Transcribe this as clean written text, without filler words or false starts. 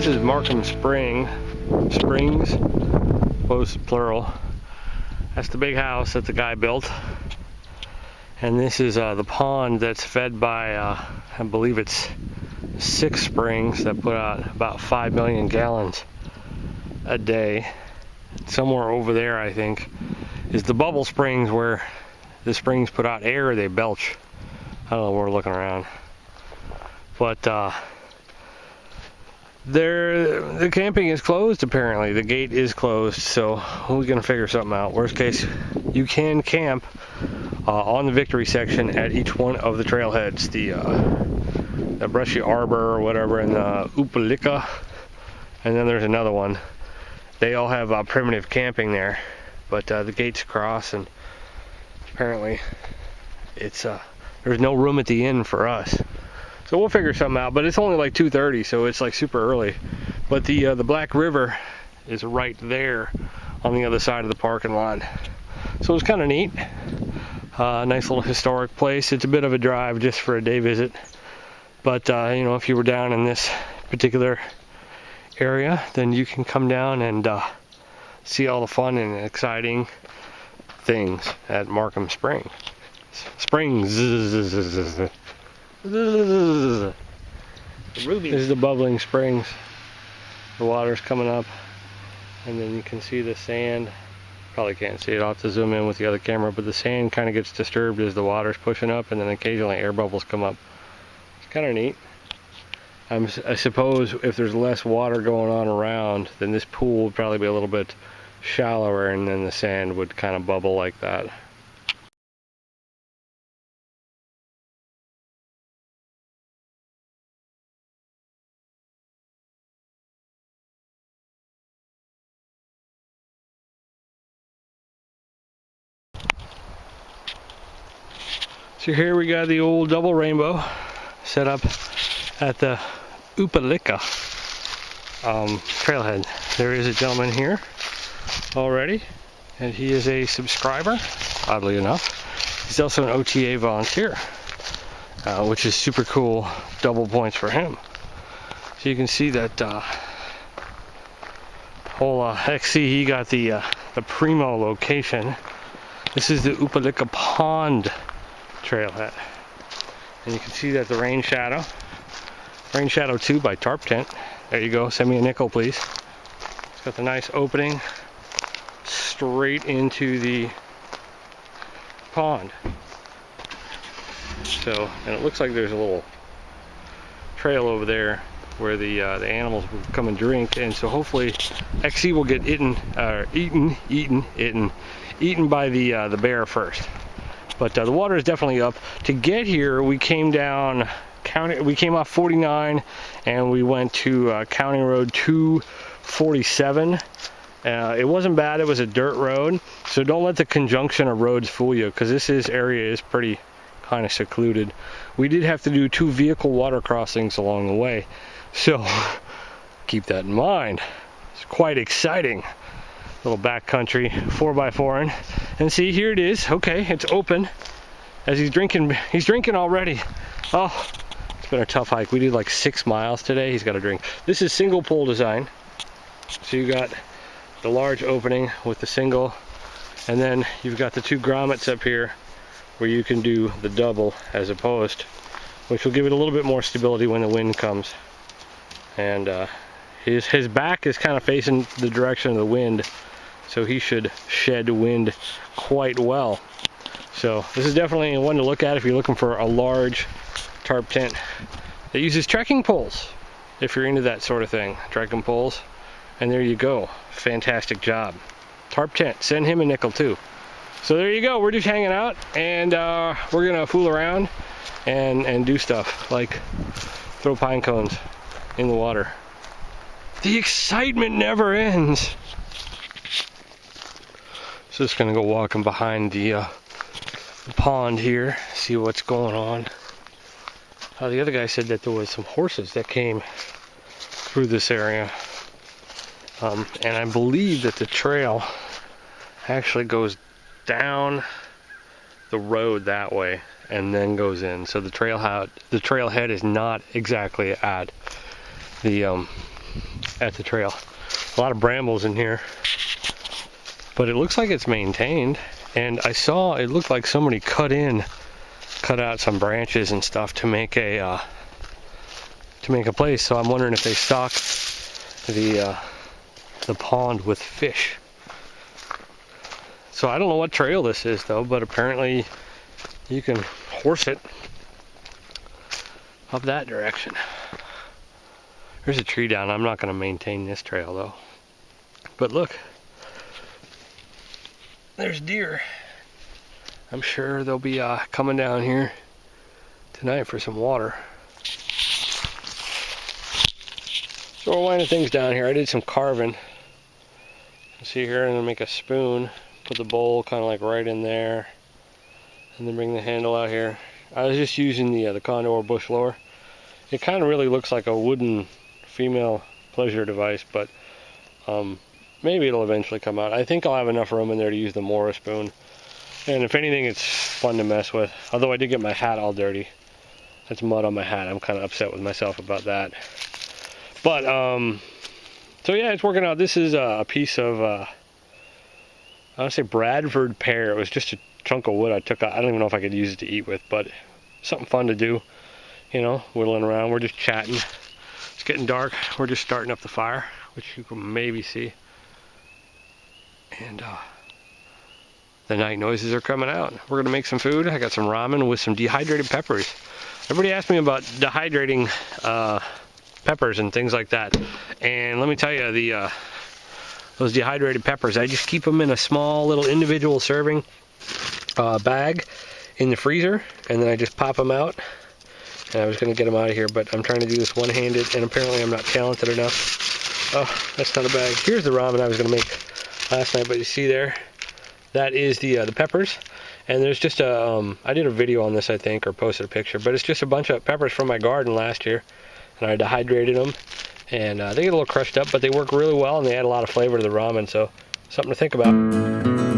This is Markham Springs, both plural. That's the big house that the guy built. And this is the pond that's fed by, I believe it's 6 springs that put out about 5 million gallons a day. Somewhere over there, I think, is the bubble springs where the springs put out air, they belch. I don't know, we're looking around. But the camping is closed apparently. The gate is closed, so we're gonna figure something out. Worst case, you can camp on the Victory section at each one of the trailheads. The Brushy Arbor or whatever, and the Opika, and then there's another one. They all have primitive camping there, but the gate's across, and apparently it's there's no room at the inn for us. So we'll figure something out, but it's only like 2:30, so it's like super early. But the Black River is right there on the other side of the parking lot. So it's kind of neat. Nice little historic place. It's a bit of a drive just for a day visit. But you know, if you were down in this particular area, then you can come down and see all the fun and exciting things at Markham Springs. This is the bubbling springs. The water's coming up, and then you can see the sand. Probably can't see it. I'll have to zoom in with the other camera, but the sand kind of gets disturbed as the water's pushing up, and then occasionally air bubbles come up. It's kind of neat. I suppose if there's less water going on around, then this pool would probably be a little bit shallower, and then the sand would kind of bubble like that. So here we got the old double rainbow set up at the Opika trailhead. There is a gentleman here already, and he is a subscriber, oddly enough. He's also an OTA volunteer, which is super cool. Double points for him. So you can see that whole XC, he got the primo location. This is the Opika Pond trailhead, and you can see that the rain shadow 2 by Tarp Tent. There you go. Send me a nickel, please. It's got the nice opening straight into the pond. So, and it looks like there's a little trail over there where the animals will come and drink, and so hopefully XC will get eaten by the bear first. But the water is definitely up. To get here, we came down we came off 49 and we went to County Road 247. It wasn't bad. It was a dirt road, so don't let the conjunction of roads fool you, because this area is pretty kind of secluded. We did have to do 2 vehicle water crossings along the way, so keep that in mind. It's quite exciting. Little backcountry 4x4, and see, here it is. Okay, it's open. As he's drinking already. Oh, it's been a tough hike. We did like 6 miles today. He's got a drink. This is single pole design, so you got the large opening with the single, and then you've got the 2 grommets up here where you can do the double as a post, which will give it a little bit more stability when the wind comes. And his back is kind of facing the direction of the wind, so he should shed wind quite well. So this is definitely one to look at if you're looking for a large tarp tent that uses trekking poles, if you're into that sort of thing. Trekking poles, and there you go. Fantastic job. Tarp tent, send him a nickel too. So there you go. We're just hanging out, and we're gonna fool around and do stuff like throw pine cones in the water. The excitement never ends. So just gonna go walking behind the pond here, see what's going on. The other guy said that there was some horses that came through this area, and I believe that the trail actually goes down the road that way and then goes in. So the trailhead is not exactly at the at the trail. A lot of brambles in here, but it looks like it's maintained. And I saw it looked like somebody cut out some branches and stuff to make a place. So I'm wondering if they stock the pond with fish. So I don't know what trail this is though, but apparently you can horse it up that direction. There's a tree down. I'm not going to maintain this trail though. But look, there's deer. I'm sure they'll be coming down here tonight for some water. So we're winding things down here. I did some carving. See here, I'm going to make a spoon. Put the bowl kind of like right in there. And then bring the handle out here. I was just using the Courtois bush lower. It kind of really looks like a wooden female pleasure device, but maybe it'll eventually come out. I think I'll have enough room in there to use the Mora spoon. And if anything, it's fun to mess with. Although I did get my hat all dirty. That's mud on my hat. I'm kind of upset with myself about that. But, so yeah, it's working out. This is a piece of, I want to say Bradford pear. It was just a chunk of wood I took out. I don't even know if I could use it to eat with, but something fun to do. You know, whittling around. We're just chatting. It's getting dark. We're just starting up the fire, which you can maybe see. And the night noises are coming out. We're going to make some food. I got some ramen with some dehydrated peppers. Everybody asked me about dehydrating peppers and things like that. And let me tell you, those dehydrated peppers, I just keep them in a small little individual serving bag in the freezer, and then I just pop them out. And I was going to get them out of here, but I'm trying to do this one-handed, and apparently I'm not talented enough. Oh, that's not a bag. Here's the ramen I was going to make last night, but you see there, that is the peppers. And there's just I did a video on this, I think, or posted a picture, but it's just a bunch of peppers from my garden last year, and I dehydrated them, and they get a little crushed up, but they work really well, and they add a lot of flavor to the ramen, so something to think about.